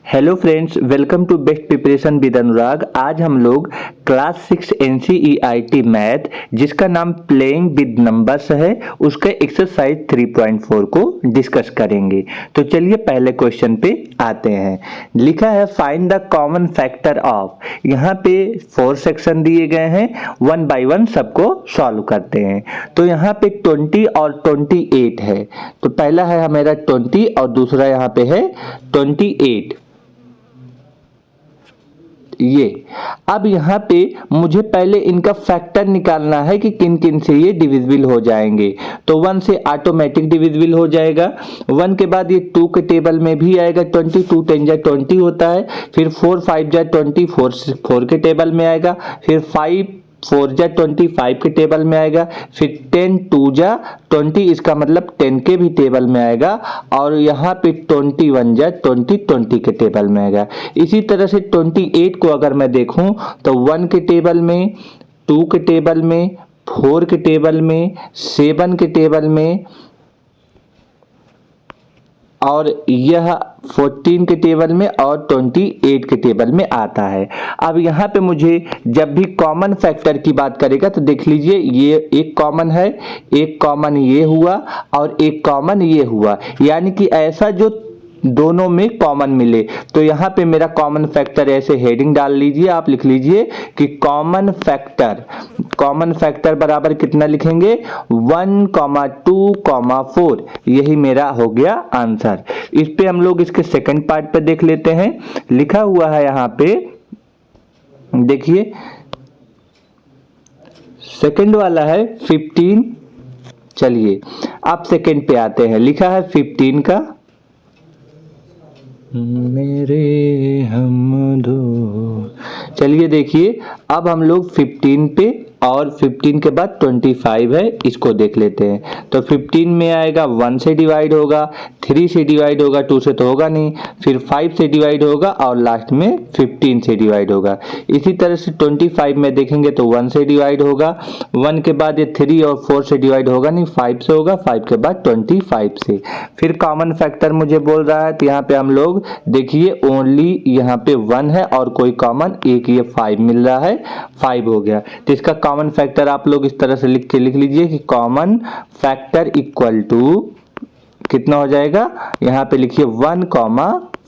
Hello friends, welcome to best preparation with Anurag. आज हम लोग क्लास 6 NCERT मैथ जिसका नाम प्लेइंग विद नंबर्स है उसके एक्सरसाइज 3.4 को डिस्कस करेंगे। तो चलिए पहले क्वेश्चन पे आते हैं। लिखा है find the common factor of. यहाँ पे 4 सेक्शन दिए गए हैं, 1 बाय 1 सबको सॉल्व करते हैं। तो यहाँ पे 20 और 28 है। तो पहला है हमारा 20 और दूसरा यहाँ पे है 28। ये अब यहाँ पे मुझे पहले इनका फैक्टर निकालना है कि किन किन से ये डिविजिबल हो जाएंगे। तो 1 से ऑटोमेटिक डिविजिबल हो जाएगा। 1 के बाद ये 2 के टेबल में भी आएगा 20, 2 10 जा 20 होता है। फिर 4 5 जा 20, 4 के टेबल में आएगा। फिर 5 4 जा 25 के टेबल में आएगा। फिर 10 2 जा 20, इसका मतलब 10 के भी टेबल में आएगा। और यहाँ पे 21 जा 20 के टेबल में आएगा। इसी तरह से 28 को अगर मैं देखूं तो 1 के टेबल में, 2 के टेबल में, 4 के टेबल में, 7 के टेबल में और यह 14 के टेबल में और 28 के टेबल में आता है। अब यहाँ पे मुझे जब भी कॉमन फैक्टर की बात करेगा तो देख लीजिए, ये एक कॉमन है, एक कॉमन ये हुआ और एक कॉमन ये हुआ, यानी कि ऐसा जो दोनों में कॉमन मिले। तो यहाँ पे मेरा कॉमन फैक्टर ऐसे हेडिंग डाल लीजिए, आप लिख लीजिए कि कॉमन फैक्टर बराबर कितना लिखेंगे 1, 2, 4। यही मेरा हो गया आंसर। इस पे हम लोग इसके सेकंड पार्ट पे देख लेते हैं। लिखा हुआ है यहाँ पे, देखिए सेकंड वाला है 15। चलिए अब सेकंड पे आते हैं। लिखा है 15 का मेरे हम दो। चलिए देखिए, अब हम लोग 15 पे और 15 के बाद 25 है, इसको देख लेते हैं। तो 15 में आएगा 1 से डिवाइड होगा, 3 से डिवाइड होगा, 2 से तो होगा नहीं, फिर 5 से डिवाइड होगा और लास्ट में 15 से डिवाइड होगा। इसी तरह से 25 में देखेंगे तो 1 से डिवाइड होगा, 1 के बाद ये 3 और 4 से डिवाइड होगा नहीं, 5 से होगा, 5 के बाद 25 से। फिर कॉमन फैक्टर मुझे बोल रहा है, तो यहाँ पे हम लोग देखिए ओनली यहाँ पे 1 है और कोई कॉमन एक ये 5 मिल रहा है, 5 हो गया। तो इसका कॉमन फैक्टर आप लोग इस तरह से लिख लीजिए कि कॉमन फैक्टर इक्वल टू कितना हो जाएगा, यहाँ पे लिखिए 1,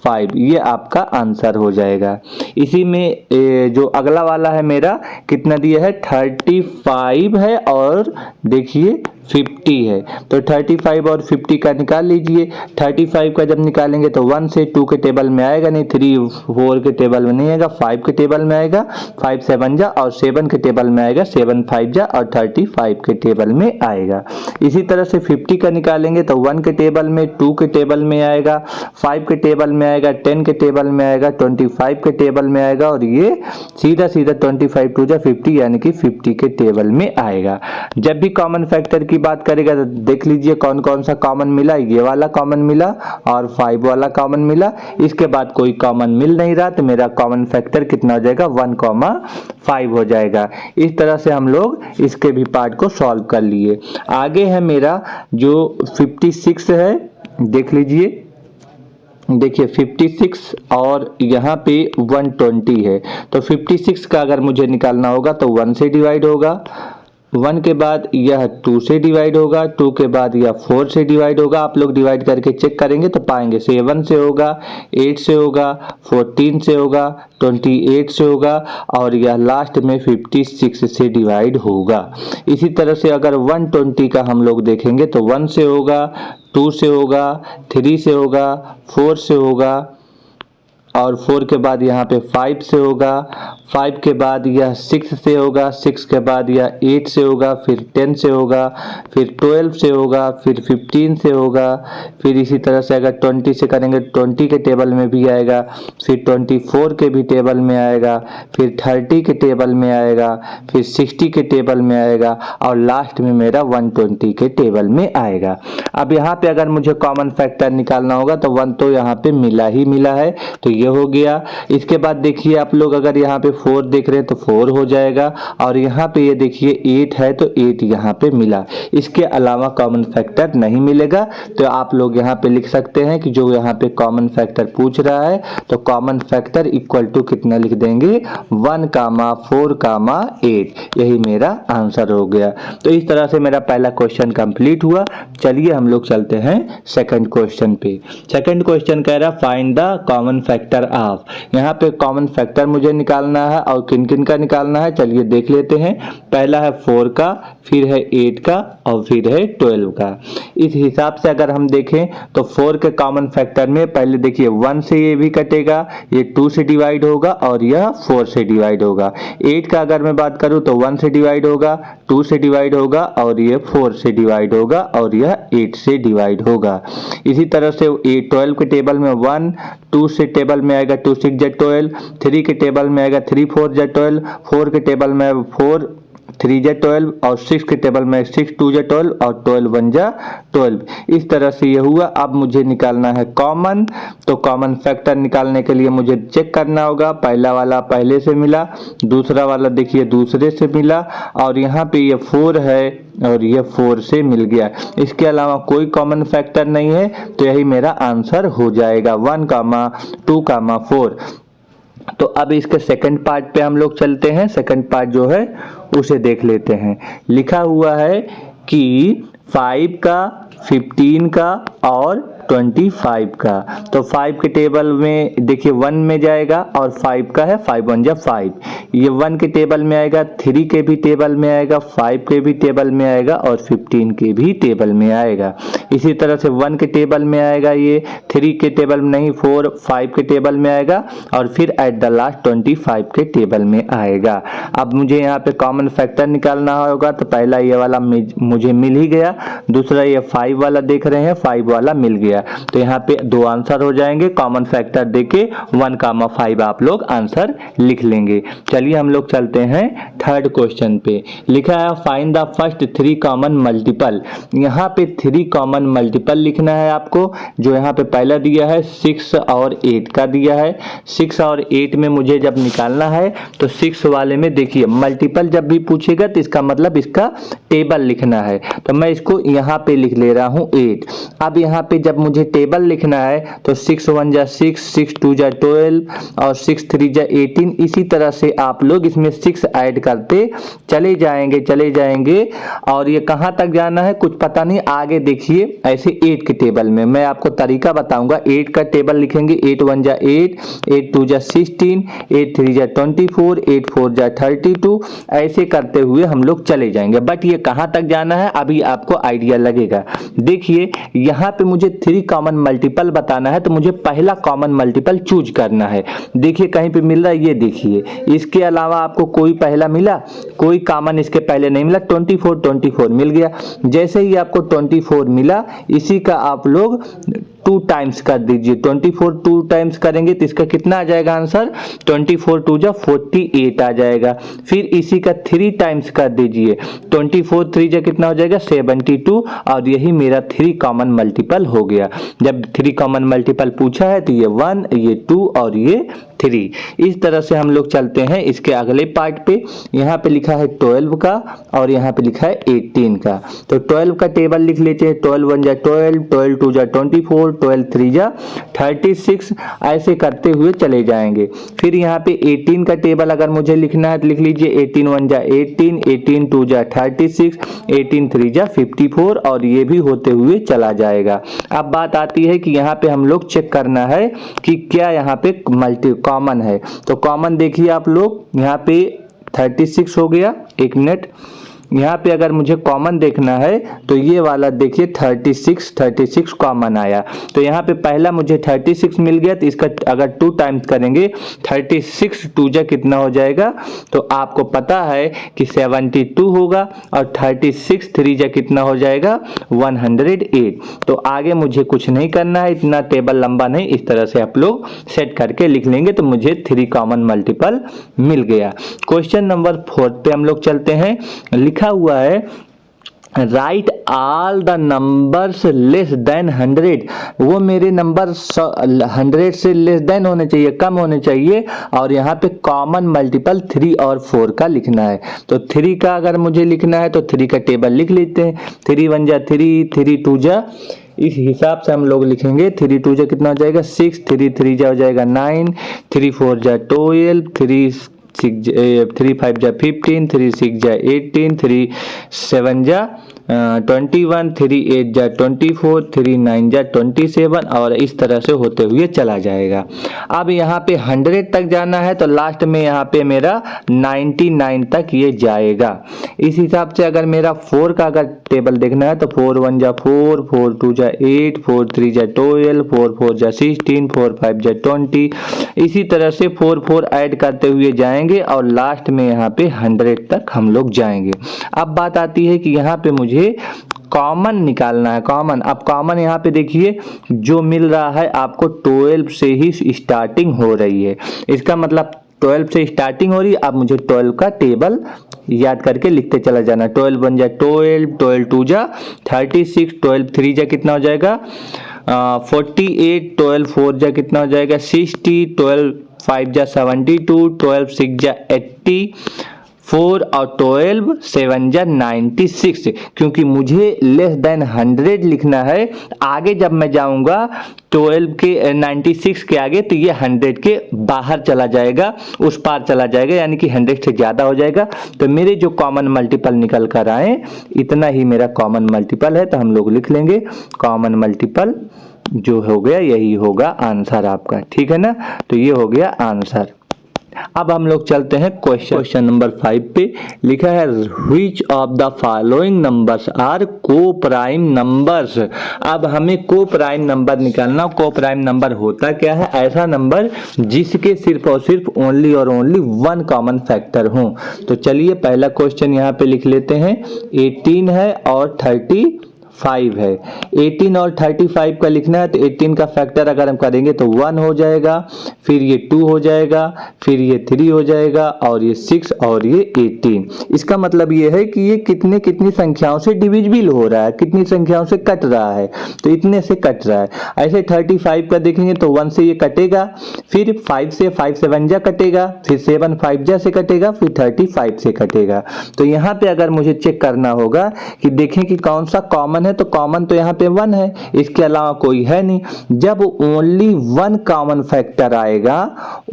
5। ये आपका आंसर हो जाएगा। इसी में जो अगला वाला है मेरा कितना दिया है 35 है और देखिए 50 है। तो 35 और 50 का निकाल लीजिए। 35 का जब निकालेंगे तो 1 से 2 के टेबल में आएगा नहीं, 3 4 के टेबल में नहीं आएगा, 5 के टेबल में आएगा, 5 7 जा और 7 के टेबल में आएगा, 7 5 जा और 35 के टेबल में आएगा। इसी तरह से 50 का निकालेंगे तो 1 के टेबल में, 2 के टेबल में आएगा, 5 के टेबल में आएगा, 10 के टेबल में आएगा, 25 के टेबल में आएगा और ये सीधा 25 2 जा 50 यानी कि 50 के टेबल में आएगा। जब भी कॉमन फैक्टर की बात करेगा तो देख लीजिए कौन कौन सा कॉमन मिला। ये वाला कॉमन मिला और 5 वाला कॉमन मिला। इसके बाद कोई कॉमन मिल नहीं रहा तो मेरा कॉमन फैक्टर कितना हो जाएगा 1, 5 हो जाएगा। इस तरह से हम लोग इसके भी पार्ट को सॉल्व कर लिए। आगे है मेरा जो 56 है, देख लीजिए, देखिए 56 और यहाँ पे 120 है। तो 56 का अगर मुझे निकालना होगा तो 1 से डिवाइड होगा, 1 के बाद यह 2 से डिवाइड होगा, 2 के बाद यह 4 से डिवाइड होगा। आप लोग डिवाइड करके चेक करेंगे तो पाएंगे 7 से होगा, 8 से होगा, 14 से होगा, 28 से होगा और यह लास्ट में 56 से डिवाइड होगा। इसी तरह से अगर 120 का हम लोग देखेंगे तो 1 से होगा, 2 से होगा, 3 से होगा, 4 से होगा और 4 के बाद यहाँ पे 5 से होगा, 5 के बाद यह 6 से होगा, 6 के बाद यह 8 से होगा, फिर 10 से होगा, फिर 12 से होगा, फिर 15 से होगा। फिर इसी तरह से अगर 20 से करेंगे 20 के टेबल में भी आएगा, फिर 24 के भी टेबल में आएगा, फिर 30 के टेबल में आएगा, फिर 60 के टेबल में आएगा और लास्ट में मेरा 120 के टेबल में आएगा। अब यहाँ पे अगर मुझे कॉमन फैक्टर निकालना होगा तो 1 तो यहाँ पे मिला ही मिला है, तो ये हो गया। इसके बाद देखिए आप लोग अगर यहाँ पे 4 देख रहे हैं तो 4 हो जाएगा, और यहाँ पे ये देखिए 8 है तो 8 यहाँ पे मिला। इसके अलावा कॉमन फैक्टर नहीं मिलेगा, तो आप लोग यहाँ पे लिख सकते हैं कि जो यहाँ पे कॉमन फैक्टर पूछ रहा है तो कॉमन फैक्टर इक्वल टू कितना लिख देंगे 1, 4, 8। यही मेरा आंसर हो गया। तो इस तरह से मेरा पहला क्वेश्चन कंप्लीट हुआ। चलिए हम लोग चलते हैं सेकंड क्वेश्चन पे। सेकंड क्वेश्चन कह रहा find the common factor of. यहाँ पे कॉमन फैक्टर मुझे निकालना है और किन किन का निकालना है चलिए देख लेते हैं। पहला है 4 का, फिर है 8 का और फिर है 12 का। इस हिसाब से अगर हम देखें तो 4 के कॉमन फैक्टर में पहले देखिए 1 से ये भी कटेगा, ये 2 से डिवाइड होगा और यह 4 से डिवाइड होगा। 8 का अगर मैं बात करूं तो 1 से डिवाइड होगा, 2 से डिवाइड होगा और ये 4 से डिवाइड होगा और यह 8 से डिवाइड होगा। इसी तरह से 12 के टेबल में 1, 2 से टेबल में आएगा 2 6 जा 12, 3 के टेबल में आएगा 3 4 जा 12, 4 के टेबल में 4 3 जा 12 और 6 के टेबल में 6 2 जा 12 और 12 1 जा 12। इस तरह से ये हुआ। अब मुझे निकालना है कॉमन, तो कॉमन फैक्टर निकालने के लिए मुझे चेक करना होगा। पहला वाला पहले से मिला, दूसरा वाला देखिए दूसरे से मिला और यहाँ पे ये 4 है और ये 4 से मिल गया। इसके अलावा कोई कॉमन फैक्टर नहीं है, तो यही मेरा आंसर हो जाएगा 1, 2, 4। तो अब इसके सेकंड पार्ट पे हम लोग चलते हैं। सेकंड पार्ट जो है उसे देख लेते हैं। लिखा हुआ है कि 5 का, 15 का और 25 का। तो 5 के टेबल में देखिए 1 में जाएगा और 5 का है 5 1 जा 5। ये 1 के टेबल में आएगा, 3 के भी टेबल में आएगा, 5 के भी टेबल में आएगा और 15 के भी टेबल में आएगा। इसी तरह से 1 के टेबल में आएगा, ये 3 के टेबल में नहीं 4 5 के टेबल में आएगा और फिर एट द लास्ट 25 के टेबल में आएगा। अब मुझे यहाँ पे कॉमन फैक्टर निकालना होगा, तो पहला ये वाला मुझे मिल ही गया, दूसरा ये 5 वाला देख रहे हैं 5 वाला मिल गया। तो यहाँ पे 2 आंसर हो जाएंगे। कॉमन फैक्टर देके 1, 5 आप लोग आंसर लिख लेंगे। चलिए हम लोग चलते हैं थर्ड क्वेश्चन पे। लिखा है find the first 3 common multiple. यहाँ पे 3 कॉमन मल्टीपल लिखना है आपको। जो यहाँ पे पहला दिया है 6 और 8 का दिया है। 6 और 8 में मुझे जब निकालना है तो 6 वाले में देखिए मल्टीपल जब भी पूछेगा तो इसका मतलब इसका टेबल लिखना है। तो मैं इसको यहाँ पे लिख ले रहा हूँ 8। अब यहाँ पे जब मुझे टेबल लिखना है तो 6 1 जा 6, 6 2 जा 12 और 6 3 जा 18। इसी तरह से आप लोग इसमें 6 ऐड करते चले जाएंगे और ये कहाँ तक जाना है कुछ पता नहीं। आगे देखिए ऐसे 8 के टेबल में मैं आपको तरीका बताऊंगा। 8 का टेबल लिखेंगे 8 1 जा 8, 8 2 जा 16, 8 3 जा 24, 8 4 जा 32। ऐसे करते हुए हम लोग चले जाएंगे। बट ये कहाँ तक जाना है अभी आपको आइडिया लगेगा। देखिए यहाँ पे मुझे 3 कॉमन मल्टीपल बताना है, तो मुझे पहला कॉमन मल्टीपल चूज करना है। देखिए कहीं पे मिल रहा है, ये देखिए। इसके अलावा आपको कोई पहला मिला, कोई कॉमन इसके पहले नहीं मिला। 24 मिल गया। जैसे ही आपको 24 मिला, इसी का आप लोग 2 टाइम्स कर दीजिए। 24 2 टाइम्स करेंगे तो इसका कितना आ जाएगा आंसर 24 2 जा 48 आ जाएगा। फिर इसी का 3 टाइम्स कर दीजिए। 24 3 जा कितना हो जाएगा 72 और यही मेरा 3 कॉमन मल्टीपल हो गया। जब 3 कॉमन मल्टीपल पूछा है तो ये 1, ये 2 और ये 3। इस तरह से हम लोग चलते हैं इसके अगले पार्ट पे। यहाँ पे लिखा है 12 का और यहाँ पे लिखा है 18 का। तो 12 का टेबल लिख लेते हैं। 12 1 जा 12, 12 2 जा 24, 12 3 जा 36। ऐसे करते हुए चले जाएंगे। फिर यहाँ पे 18 का टेबल अगर मुझे लिखना है तो लिख लीजिए 18 1 जा 18, 18 2 जा 36, 18 3 जा 54 और ये भी होते हुए चला जाएगा। अब बात आती है कि यहाँ पे हम लोग चेक करना है कि क्या यहाँ पे मल्टी कॉमन है। तो कॉमन देखिए आप लोग, यहाँ पे 36 हो गया। 1 मिनट, यहाँ पे अगर मुझे कॉमन देखना है तो ये वाला देखिए 36 कॉमन आया। तो यहाँ पे पहला मुझे 36 मिल गया, तो इसका अगर 2 टाइम्स करेंगे 36 2 जा कितना हो जाएगा, तो आपको पता है कि 72 होगा और 36 3 जा कितना हो जाएगा 108। तो आगे मुझे कुछ नहीं करना है, इतना टेबल लंबा नहीं, इस तरह से आप लोग सेट करके लिख लेंगे तो मुझे 3 कॉमन मल्टीपल मिल गया। क्वेश्चन नंबर 4 पे हम लोग चलते हैं। लिखा हुआ है right all the numbers less than 100, वो मेरे नंबर 100 से लेस देन होने चाहिए, कम होने चाहिए। और यहाँ पे कॉमन मल्टीपल 3 और 4 का लिखना है। तो 3 का अगर मुझे लिखना है तो 3 का टेबल लिख लेते हैं। 3 1 जा 3, 3 2 जा, इस हिसाब से हम लोग लिखेंगे। 3 2 जा कितना हो जाएगा 6, 3 3 जा हो जाएगा 9, 3 4 जा 12, 3 5 जा 15, 3 6 जा 18, 3 7 जा 21, 3 8 जा 24, 3 9 जा 27 और इस तरह से होते हुए चला जाएगा। अब यहाँ पे 100 तक जाना है तो लास्ट में यहाँ पे मेरा 99 तक ये जाएगा। इस हिसाब से अगर मेरा 4 का अगर टेबल देखना है तो 4 1 जा 4, 4 2 जा 8, 4 3 जा 12, 4 4 जा 16, 4 5 जा 20, इसी तरह से 4 4 ऐड करते हुए जाएंगे और लास्ट में यहाँ पे 100 तक हम लोग जाएंगे। अब बात आती है कि यहाँ पे मुझे कॉमन निकालना है। कॉमन, अब कॉमन यहाँ पे देखिए जो मिल रहा है आपको 12 से ही स्टार्टिंग हो रही है। इसका मतलब 12 से स्टार्टिंग हो रही है। अब मुझे 12 का टेबल याद करके लिखते चला जाना। 12 1 जा 12, 12 2 जा 36, 12 3 जा कितना हो जाएगा 48, 12 4 जा कितना हो जाएगा 60, 12 5 जा 72, 12 6 जा 80, 4 और 12 7 जा 96। क्योंकि मुझे लेस देन 100 लिखना है। आगे जब मैं जाऊंगा 12 के 96 के आगे तो ये 100 के बाहर चला जाएगा, उस पार चला जाएगा, यानी कि 100 से ज़्यादा हो जाएगा। तो मेरे जो कॉमन मल्टीपल निकल कर आए इतना ही मेरा कॉमन मल्टीपल है। तो हम लोग लिख लेंगे कॉमन मल्टीपल जो हो गया यही होगा आंसर आपका, ठीक है ना। तो ये हो गया आंसर। अब हम लोग चलते हैं क्वेश्चन नंबर 5 पे। लिखा है which of the following numbers are को प्राइम नंबर्स। अब हमें को प्राइम नंबर निकालना। को प्राइम नंबर होता क्या है, ऐसा नंबर जिसके सिर्फ और सिर्फ ओनली और ओनली 1 कॉमन फैक्टर हो। तो चलिए पहला क्वेश्चन यहाँ पे लिख लेते हैं। 18 है और 35 है। 18 और 35 का लिखना है तो 18 का फैक्टर अगर हम करेंगे तो 1 हो जाएगा, फिर ये 2 हो जाएगा, फिर ये 3 हो जाएगा और ये 6 और ये 18। इसका मतलब ये है कि ये कितनी संख्याओं से डिविजिबल हो रहा है, कितनी संख्याओं से कट रहा है। तो इतने से कट रहा है। ऐसे 35 का देखेंगे तो 1 से ये कटेगा, फिर 5 से 5 7 जा कटेगा, फिर 7 5 जा से कटेगा, फिर 35 से कटेगा। तो यहाँ पे अगर मुझे चेक करना होगा कि देखें कि कौन सा कॉमन है, तो कॉमन तो यहाँ पे 1 है, इसके अलावा कोई है नहीं। जब ओनली 1 कॉमन फैक्टर आएगा,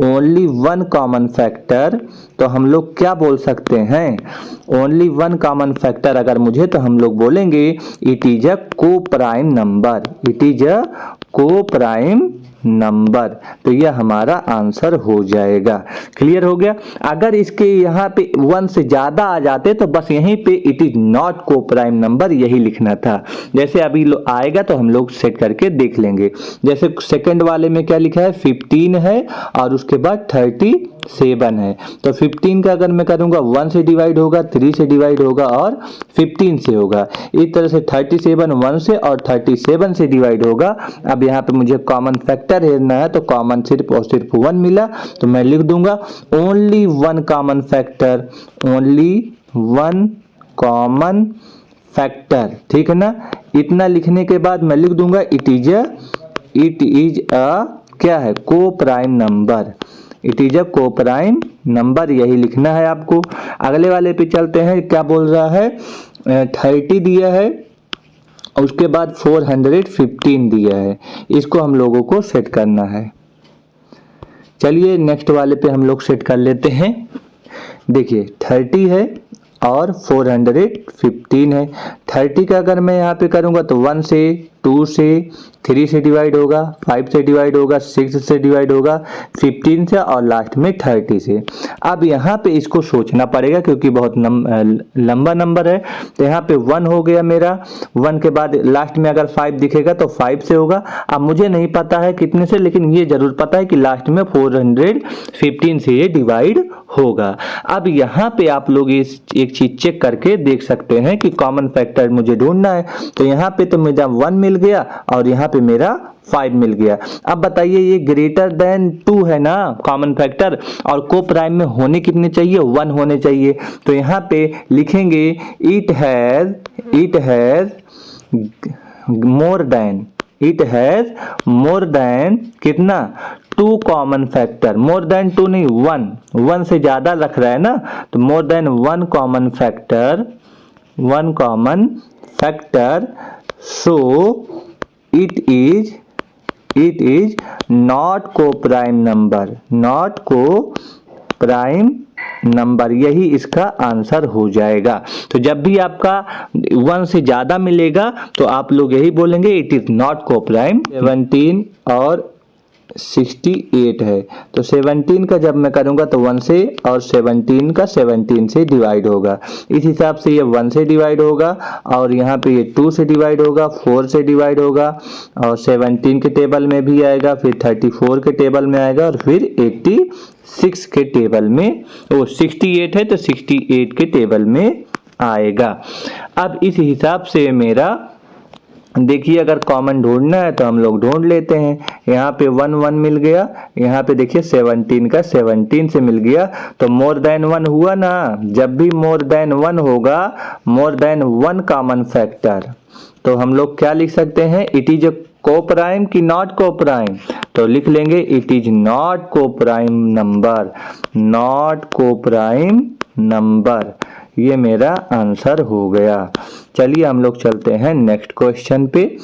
ओनली 1 कॉमन फैक्टर, तो हम लोग क्या बोल सकते हैं, ओनली 1 कॉमन फैक्टर अगर मुझे, तो हम लोग बोलेंगे इट इज अ को prime number, it is a को प्राइम नंबर। तो यह हमारा आंसर हो जाएगा। क्लियर हो गया। अगर इसके यहाँ पे 1 से ज्यादा आ जाते तो बस यहीं पे इट इज नॉट को प्राइम नंबर यही लिखना था। जैसे अभी आएगा तो हम लोग सेट करके देख लेंगे। जैसे सेकंड वाले में क्या लिखा है 15 है और उसके बाद 37 है। तो 15 का अगर मैं करूंगा 1 से डिवाइड होगा, 3 से डिवाइड होगा और 15 से होगा। इस तरह से 37 1 से और 37 से डिवाइड होगा। अब यहाँ पे मुझे कॉमन फैक्टर लेना है तो कॉमन सिर्फ और सिर्फ 1 मिला, तो मैं लिख दूंगा only 1 common factor, only 1 common factor, ठीक है ना। इतना लिखने के बाद मैं लिख दूंगा इट इज अ क्या है को prime number, it is a को प्राइम नंबर, यही लिखना है आपको। अगले वाले पे चलते हैं। क्या बोल रहा है 30 दिया है, उसके बाद 415 दिया है। इसको हम लोगों को सेट करना है। चलिए नेक्स्ट वाले पे हम लोग सेट कर लेते हैं। देखिए 30 है और 415 है। 30 का अगर मैं यहाँ पे करूँगा तो 1 से 2 से 3 से डिवाइड होगा, 5 से डिवाइड होगा, 6 से डिवाइड होगा, 15 से और लास्ट में 30 से। अब यहाँ पे इसको सोचना पड़ेगा क्योंकि बहुत लंबा नंबर है। तो यहाँ पे 1 हो गया मेरा, 1 के बाद लास्ट में अगर 5 दिखेगा तो 5 से होगा। अब मुझे नहीं पता है कितने से, लेकिन ये जरूर पता है कि लास्ट में 415 से ये डिवाइड होगा। अब यहाँ पे आप लोग इस एक चीज चेक करके देख सकते हैं कि कॉमन फैक्टर मुझे ढूंढना है। तो यहाँ पे तो मेरा 1 मिल गया और यहाँ पे मेरा 5 मिल गया। अब बताइए ये ग्रेटर देन 2 है ना कॉमन फैक्टर, और को प्राइम में होने कितने चाहिए, 1 होने चाहिए। तो यहाँ पे लिखेंगे इट हैज मोर देन कितना, 2 कॉमन फैक्टर। मोर देन 2 नहीं, 1 से ज्यादा रख रहा है ना, तो more than 1 common factor so it is not को प्राइम नंबर, यही इसका आंसर हो जाएगा। तो जब भी आपका 1 से ज्यादा मिलेगा तो आप लोग यही बोलेंगे इट इज नॉट को प्राइम। 17 और 68 है, तो 17 का जब मैं करूंगा तो 1 से, और 17 का 17 से डिवाइड होगा। इस हिसाब से ये 1 से डिवाइड होगा, और यहाँ पे ये 2 से डिवाइड होगा, 4 से डिवाइड होगा, और 17 के टेबल में भी आएगा, फिर 34 के टेबल में आएगा, और फिर 86 के टेबल में, 68 है तो 68 के टेबल में आएगा। अब इस हिसाब से मेरा देखिए अगर कॉमन ढूंढना है तो हम लोग ढूंढ लेते हैं। यहाँ पे 1 मिल गया, यहाँ पे देखिए 17 का 17 से मिल गया, तो मोर देन 1 हुआ ना। जब भी मोर देन 1 होगा, मोर देन 1 कॉमन फैक्टर, तो हम लोग क्या लिख सकते हैं, इट इज को प्राइम की नॉट को प्राइम। तो लिख लेंगे इट इज नॉट को प्राइम नंबर, ये मेरा आंसर हो गया। चलिए हम लोग चलते हैं नेक्स्ट क्वेश्चन पे।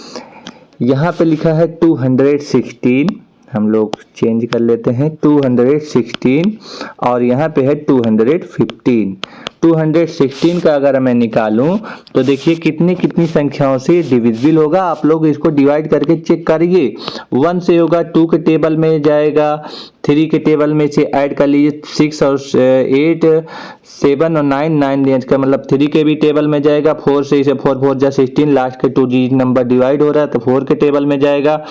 यहाँ पे लिखा है 216, हम लोग चेंज कर लेते हैं 216, और यहाँ पे है 215। 216 का अगर मैं निकालूं तो देखिए कितनी संख्याओं से डिविजिबल होगा। आप लोग इसको डिवाइड करके चेक करिए। 1 से होगा, 2 के टेबल में जाएगा, 3 के टेबल में से ऐड कर लीजिए 6 और 8, 7 और 9 का मतलब 3 के भी टेबल में जाएगा। 4 से इसे 4 4 जा 16, लास्ट के 2 डिजिट नंबर डिवाइड हो रहा है तो 4 के टेबल में जाएगा।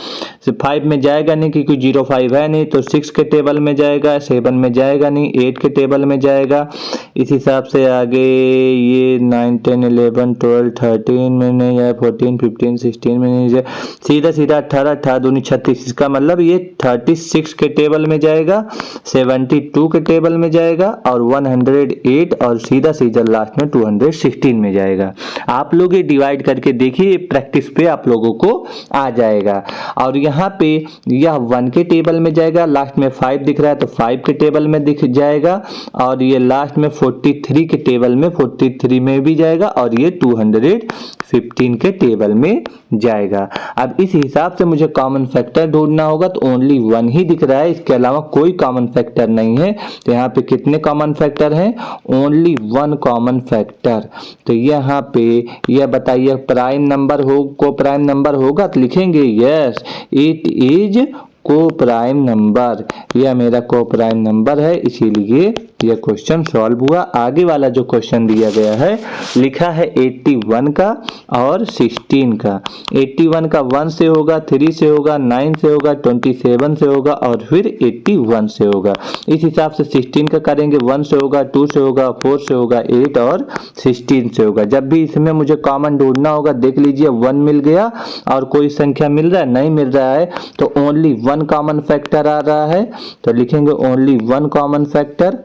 5 में जाएगा नहीं क्योंकि 05 है नहीं, तो 6 के टेबल में जाएगा, 7 में जाएगा नहीं, 8 के टेबल में जाएगा। इस हिसाब से आगे ये 9 10 11 12 13 में नहीं है, 14 15 16 में नहीं है, सीधा 18 18 दूनी 36, इसका मतलब ये 36 के टेबल में जाएगा, 72 के टेबल में जाएगा, और 108, और सीधा लास्ट में 216 में जाएगा। आप लोग ये डिवाइड करके देखिए, प्रैक्टिस पे आप लोगों को आ जाएगा। और यहाँ पे यह 1 के टेबल में जाएगा, लास्ट में 5 दिख रहा है तो 5 के टेबल में दिख जाएगा, और ये लास्ट में 43 के टेबल में 43 में भी जाएगा, और ये 215 के टेबल में जाएगा। अब इस हिसाब से मुझे कॉमन फैक्टर ढूंढना होगा, तो ओनली 1 ही दिख रहा है, इसके अलावा कोई कॉमन फैक्टर नहीं है। तो यहाँ पे कितने कॉमन फैक्टर हैं, ओनली 1 कॉमन फैक्टर। तो यहाँ पे यह बताइए प्राइम नंबर हो, को प्राइम नंबर होगा, तो लिखेंगे यस इट इज को प्राइम नंबर, यह मेरा को प्राइम नंबर है, इसीलिए यह क्वेश्चन सॉल्व हुआ। आगे वाला जो क्वेश्चन दिया गया है, लिखा है 81 का और 16 का। 81 का 1 से होगा, 3 से होगा, 9 से होगा, 27 से होगा, और फिर 81 से होगा। इस हिसाब से 16 का करेंगे, 1 से होगा, 2 से होगा, 4 से होगा, 8 और 16 से होगा। जब भी इसमें मुझे कॉमन ढूंढना होगा, देख लीजिए 1 मिल गया और कोई संख्या मिल रहा है, नहीं मिल रहा है, तो ओनली 1 कॉमन फैक्टर आ रहा है, तो लिखेंगे ओनली 1 कॉमन फैक्टर।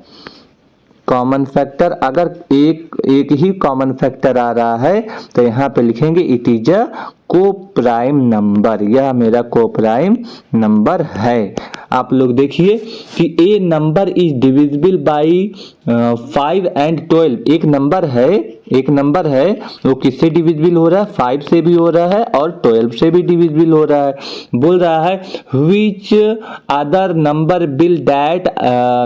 अगर एक ही कॉमन फैक्टर आ रहा है तो यहाँ पे लिखेंगे इट इज अ को प्राइम नंबर, यह मेरा को प्राइम नंबर है। आप लोग देखिए कि a number is divisible by 5 and 12। एक नंबर है वो किससे डिविजिबल हो रहा है, 5 से भी हो रहा है और 12 से भी डिविजिबल हो रहा है। बोल रहा है which other number will that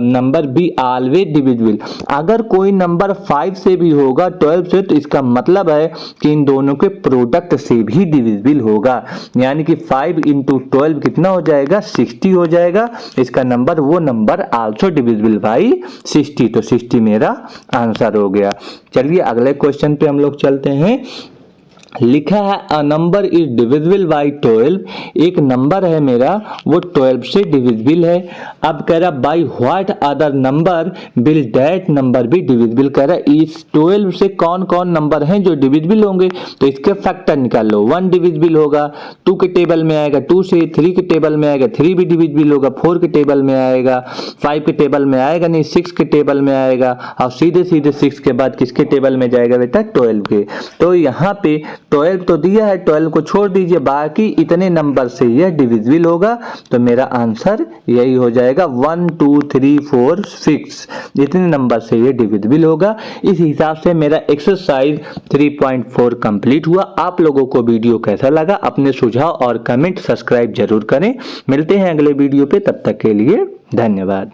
number be always divisible. अगर कोई नंबर 5 से भी होगा, 12 से, तो इसका मतलब है कि इन दोनों के प्रोडक्ट से भी डिविजिबल होगा, यानी कि 5 into 12 कितना हो जाएगा, 60 हो जाएगा। इसका नंबर वो नंबर आल्सो डिविजिबल बाई 60, तो 60 मेरा आंसर हो गया। चलिए अगले क्वेश्चन पे हम लोग चलते हैं। लिखा है a number is divisible by 12, एक नंबर है मेरा वो 12 से डिविजिबल है। अब कह रहा by what other number will that number भी डिविजिबल, कह रहा इस 12 से कौन कौन नंबर हैं जो डिविजिबल होंगे, तो इसके फैक्टर निकाल लो। 1 डिविजिबल होगा 2 के टेबल में आएगा 2 से, 3 के टेबल में आएगा 3 भी डिविजिबल होगा, 4 के टेबल में आएगा, 5 के टेबल में आएगा नहीं, 6 के टेबल में आएगा, और सीधे सीधे 6 के बाद किसके टेबल में जाएगा बेटा 12 के। तो यहाँ पे 12 तो दिया है, 12 को छोड़ दीजिए, बाकी इतने नंबर से यह डिविजिबल होगा। तो मेरा आंसर यही हो जाएगा 1 2 3 4 6, इतने नंबर से यह डिविजिबल होगा। इस हिसाब से मेरा एक्सरसाइज 3.4 कंप्लीट हुआ। आप लोगों को वीडियो कैसा लगा अपने सुझाव और कमेंट सब्सक्राइब जरूर करें। मिलते हैं अगले वीडियो पे, तब तक के लिए धन्यवाद।